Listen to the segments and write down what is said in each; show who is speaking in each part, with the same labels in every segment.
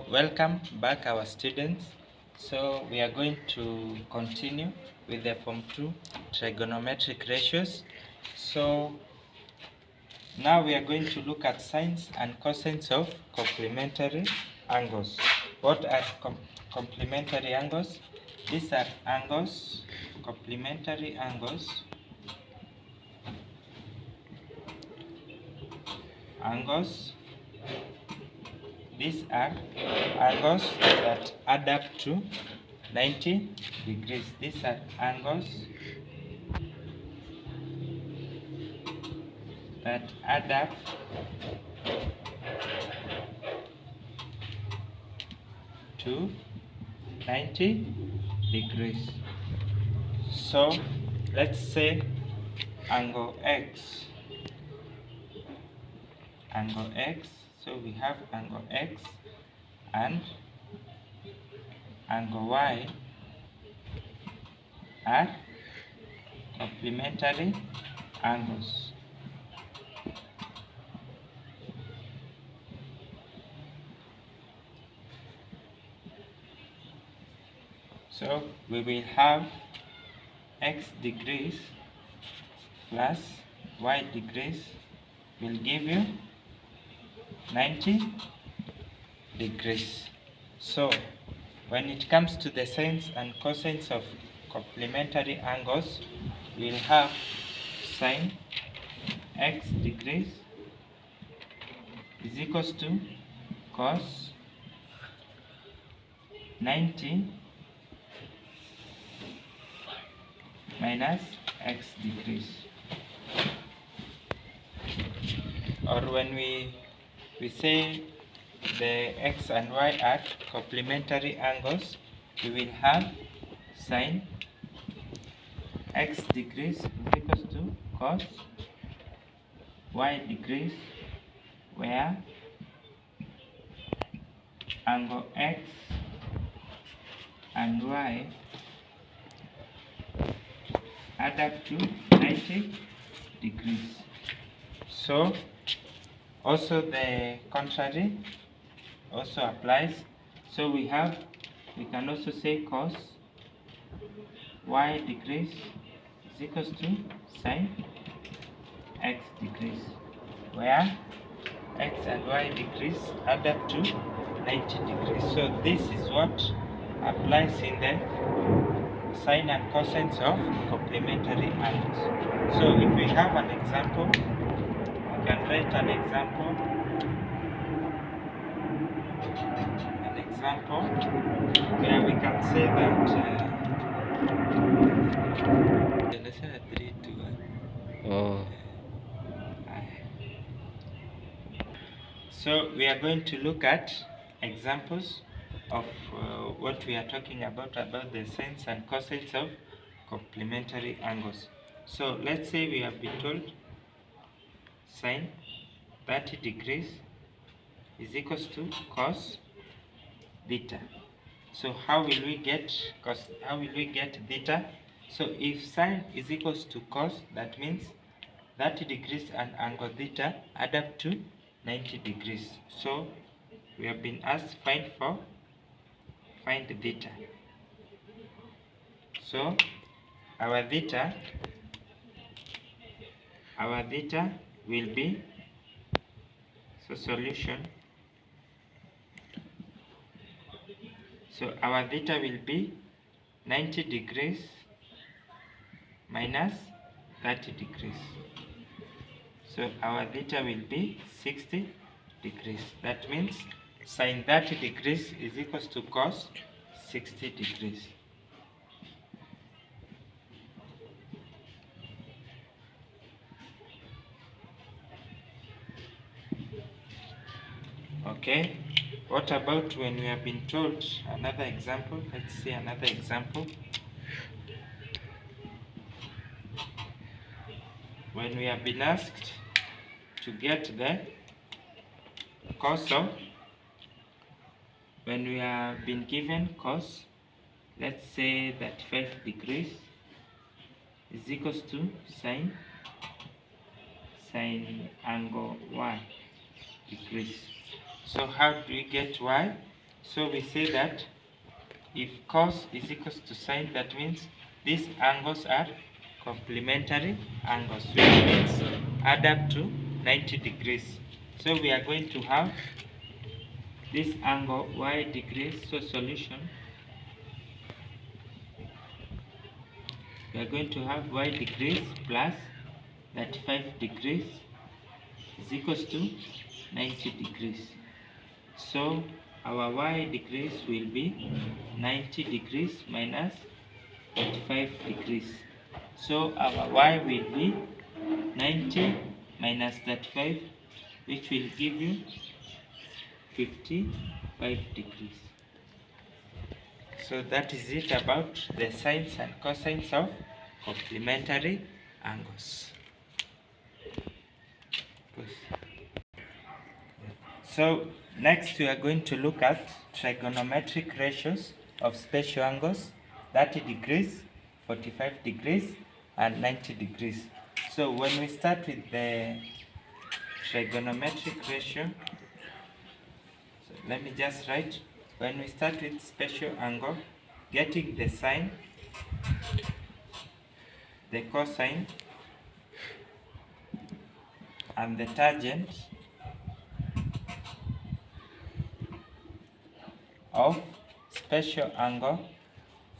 Speaker 1: Welcome back our students. So we are going to continue with the Form 2 Trigonometric ratios. So now we are going to look at sines and cosines of complementary angles. What are complementary angles? These are angles, complementary angles, these are angles that add up to 90 degrees. These are angles that add up to 90 degrees. So let's say angle X. So we have angle X and angle Y are complementary angles. So we will have X degrees plus Y degrees will give you 90 degrees. So when it comes to the sines and cosines of complementary angles, we'll have sine X degrees is equals to cos 90 minus X degrees. Or when we say the X and Y are complementary angles, we will have sine X degrees is equals to cos Y degrees, where angle X and Y add up to 90 degrees. So also the contrary also applies. So we can also say cos Y degrees is equals to sine X degrees, where X and Y degrees add up to 90 degrees. So this is what applies in the sine and cosines of complementary angles. So if we have an example, we can write an example where we can say that So we are going to look at examples of what we are talking about the sines and cosines of complementary angles. So let's say we have been told sine 30 degrees is equals to cos theta. So how will we get theta? So if sine is equals to cos, that means 30 degrees and angle theta add up to 90 degrees. So we have been asked find theta. So our theta will be, solution. So our theta will be 90 degrees minus 30 degrees. So our theta will be 60 degrees. That means sine 30 degrees is equals to cos 60 degrees. Okay, what about when we have been told another example? Let's see another example. When we have been asked to get the cos of, when we have been given cos, let's say that 5 degrees is equals to sine angle y degrees. So how do we get y? So we say that if cos is equals to sine, that means these angles are complementary angles, which means add up to 90 degrees. So we are going to have this angle y degrees. So solution, we are going to have y degrees plus 35 degrees is equals to 90 degrees. So our y degrees will be 90 degrees minus 35 degrees. So our y will be 90 minus 35, which will give you 55 degrees. So that is it about the sines and cosines of complementary angles. So next we are going to look at trigonometric ratios of special angles: 30 degrees, 45 degrees, and 90 degrees. So when we start with the trigonometric ratio, so let me just write, when we start with special angle, getting the sine, the cosine, and the tangent of special angle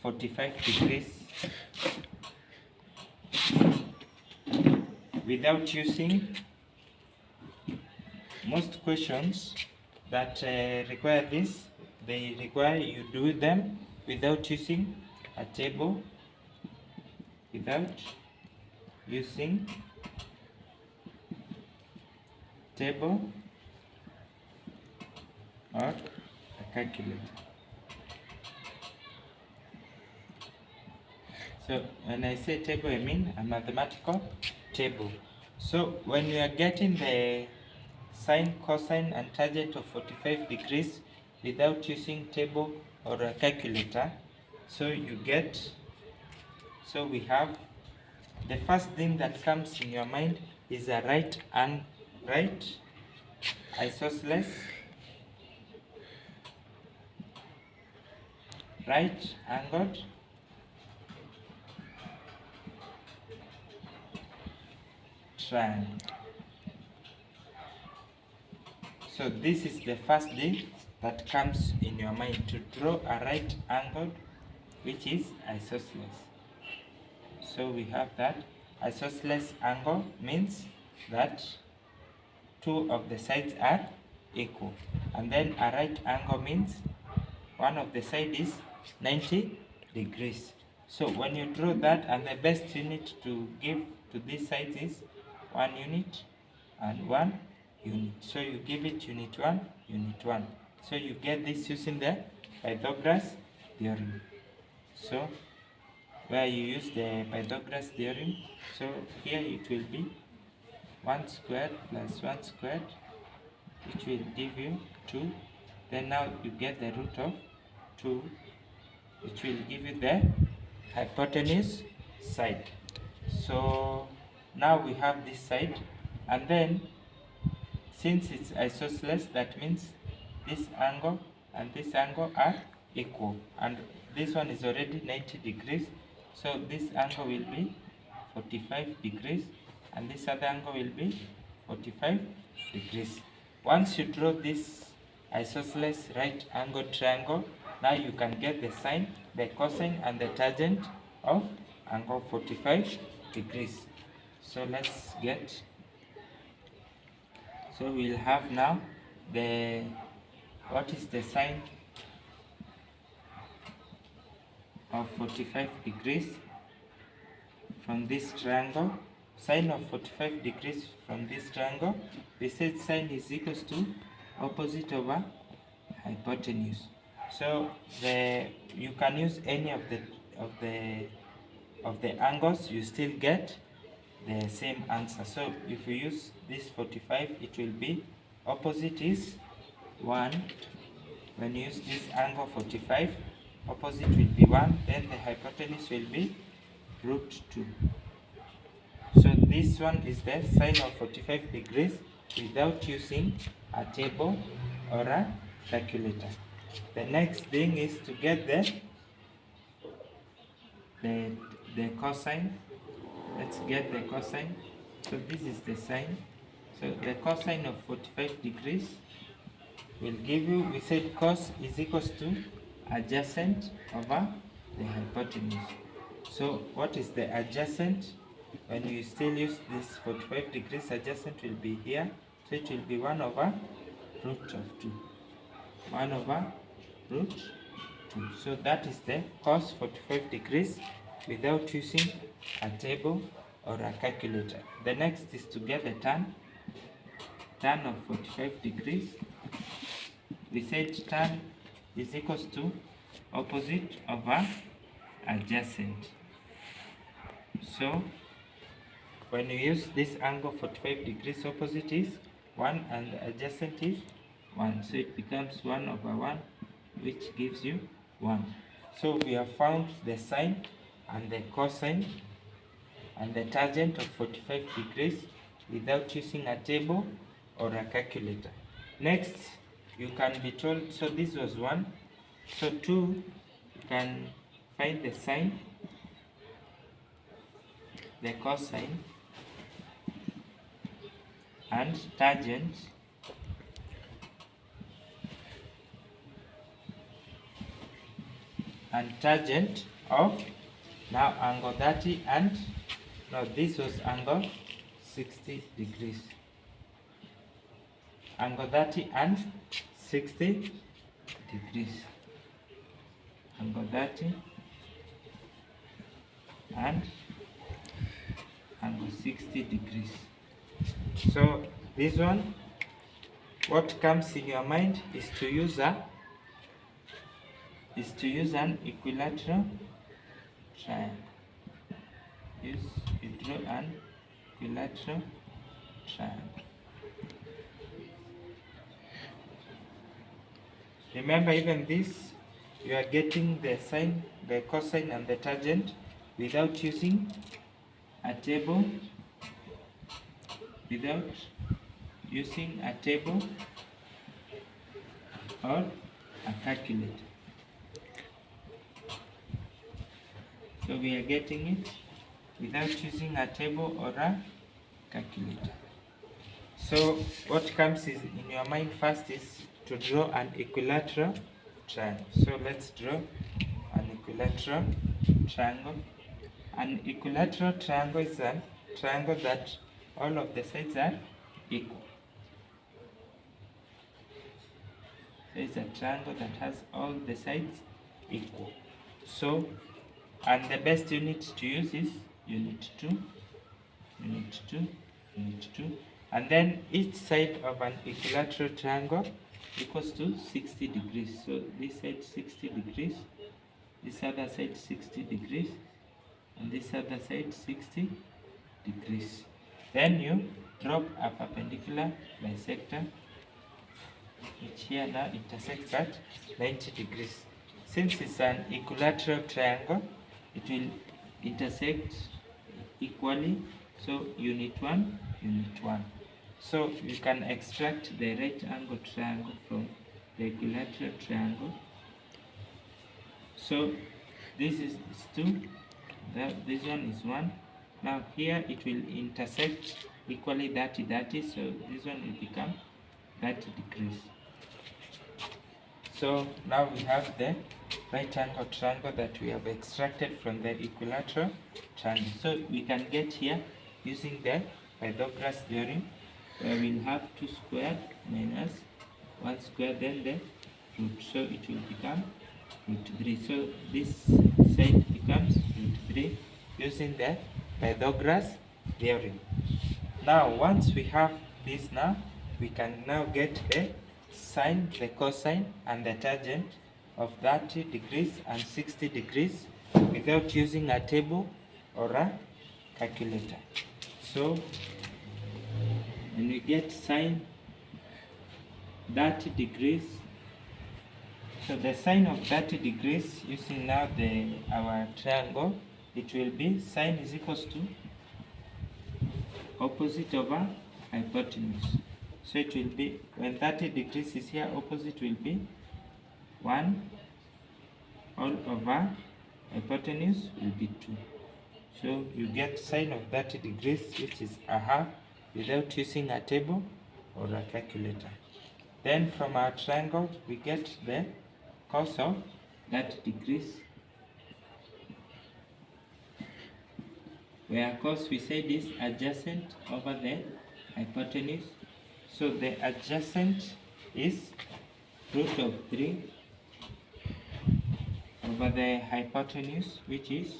Speaker 1: 45 degrees without using, most questions that require this, they require you do them without using a table, without using table or a calculator. So when I say table, I mean a mathematical table. So when you are getting the sine, cosine, and tangent of 45 degrees without using table or a calculator, so you get, so we have, the first thing that comes in your mind is a right isosceles, right angled triangle. So this is the first thing that comes in your mind, to draw a right angle which is isosceles. So we have that isosceles angle means that two of the sides are equal, and then a right angle means one of the side is 90 degrees. So when you draw that, and the best unit to give to these sides is 1 unit and 1 unit. So you give it unit 1, unit 1. So you get this using the Pythagoras theorem. So where you use the Pythagoras theorem, so here it will be 1 squared plus 1 squared, which will give you 2. Then now you get the root of 2, which will give you the hypotenuse side. So now we have this side, and then since it's isosceles, that means this angle and this angle are equal, and this one is already 90 degrees, so this angle will be 45 degrees and this other angle will be 45 degrees. Once you draw this isosceles right angle triangle, now you can get the sine, the cosine, and the tangent of angle 45 degrees. So let's get, so we'll have now the, what is the sine of 45 degrees from this triangle? Sine of 45 degrees from this triangle, we said sine is equals to opposite over hypotenuse. So you can use any of the angles, you still get the same answer. So if we use this 45, it will be opposite is 1. When you use this angle 45, opposite will be 1, then the hypotenuse will be root 2. So this one is the sine of 45 degrees without using a table or a calculator. The next thing is to get the cosine. Let's get the cosine. So this is the sine. So the cosine of 45 degrees will give you, we said cos is equals to adjacent over the hypotenuse. So what is the adjacent? When you still use this 45 degrees, adjacent will be here. So it will be 1 over root of 2. 1 over root 2. So that is the cos 45 degrees without using a table or a calculator. The next is to get the tan. Tan of 45 degrees. We said tan is equals to opposite over adjacent. So when you use this angle 45 degrees, opposite is 1 and adjacent is 1. So it becomes 1 over 1, which gives you 1. So we have found the sine and the cosine and the tangent of 45 degrees without using a table or a calculator. Next, you can be told, so this was 1. So 2, you can find the sine, the cosine, and tangent of now angle 30 and no, this was angle 60 degrees. Angle 30 and 60 degrees. Angle 30 and angle 60 degrees. So this one, what comes in your mind is to use an equilateral triangle. You draw an equilateral triangle. Remember, even this, you are getting the sine, the cosine, and the tangent without using a table, or a calculator. So we are getting it without using a table or a calculator. So what comes in your mind first is to draw an equilateral triangle. So let's draw an equilateral triangle. An equilateral triangle is a triangle that all of the sides are equal. So it's a triangle that has all the sides equal. So, and the best unit to use is unit 2, unit 2, unit 2. And then each side of an equilateral triangle equals to 60 degrees. So this side 60 degrees, this other side 60 degrees, and this other side 60 degrees. Then you drop a perpendicular bisector, which here now intersects at 90 degrees. Since it's an equilateral triangle, it will intersect equally. So unit 1, unit 1. So you can extract the right angle triangle from the equilateral triangle. So this is 2, this one is 1. Now here it will intersect equally 30, 30. So this one will become 30 degrees. So now we have the right angle triangle that we have extracted from the equilateral triangle. So we can get here using the Pythagoras theorem, where we'll have 2 squared minus 1 squared, then the root. So it will become root 3. So this side becomes root 3 using the Pythagoras theorem. Now once we have this, now we can now get the sine, the cosine, and the tangent of 30 degrees and 60 degrees without using a table or a calculator. So when we get sine 30 degrees, so the sine of 30 degrees using now our triangle, it will be sine is equals to opposite over hypotenuse. So it will be, when 30 degrees is here, opposite will be 1 all over hypotenuse will be 2. So you get sine of 30 degrees, which is a half, without using a table or a calculator. Then from our triangle, we get the cos of 30 degrees, where cos we said is adjacent over the hypotenuse. So the adjacent is root of 3 over the hypotenuse, which is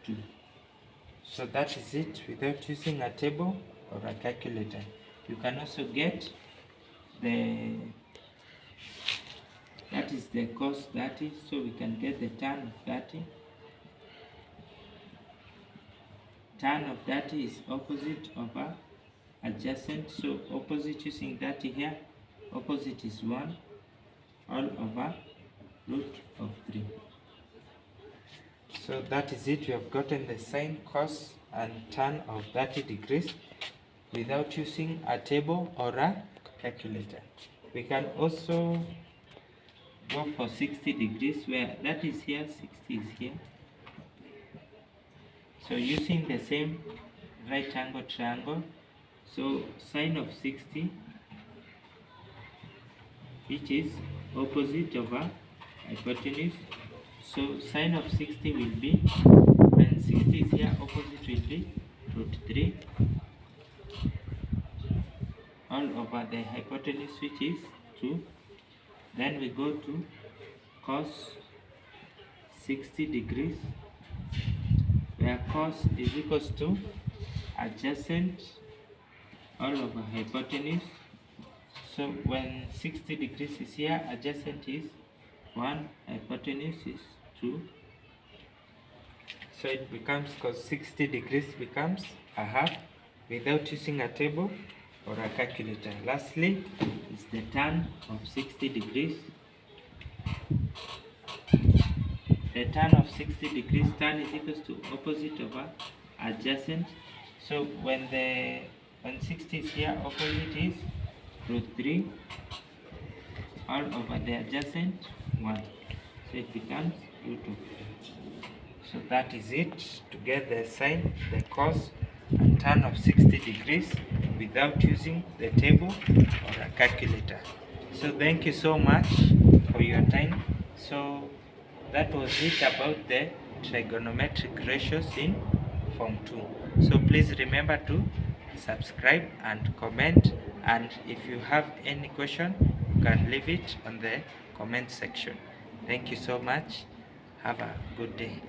Speaker 1: 2. So that is it without using a table or a calculator. You can also get that is the cos 30, so we can get the tan of 30. Tan of 30 is opposite over adjacent, so opposite using 30 here, opposite is 1 all over root of 3. So that is it. We have gotten the sine, cos and tan of 30 degrees without using a table or a calculator. We can also go for 60 degrees, where that is here, 60 is here. So using the same right angle triangle, so sine of 60, which is opposite over hypotenuse. So sine of 60 will be, when 60 is here, opposite will be root 3 all over the hypotenuse, which is 2. Then we go to cos 60 degrees, where cos is equals to adjacent all over hypotenuse. So when 60 degrees is here, adjacent is 1, hypotenuse is 2. So it becomes, cos 60 degrees becomes a half without using a table or a calculator. Lastly is the tan of 60 degrees. The tan of 60 degrees, tan is equals to opposite over adjacent. So when 60 is here, opposite is root 3 all over the adjacent 1. So it becomes root of 3. So that is it, to get the sine, the cos and tan of 60 degrees without using the table or a calculator. So thank you so much for your time. So that was it about the trigonometric ratios in Form 2. So please remember to subscribe and comment, and if you have any question, you can leave it on the comment section. Thank you so much. Have a good day.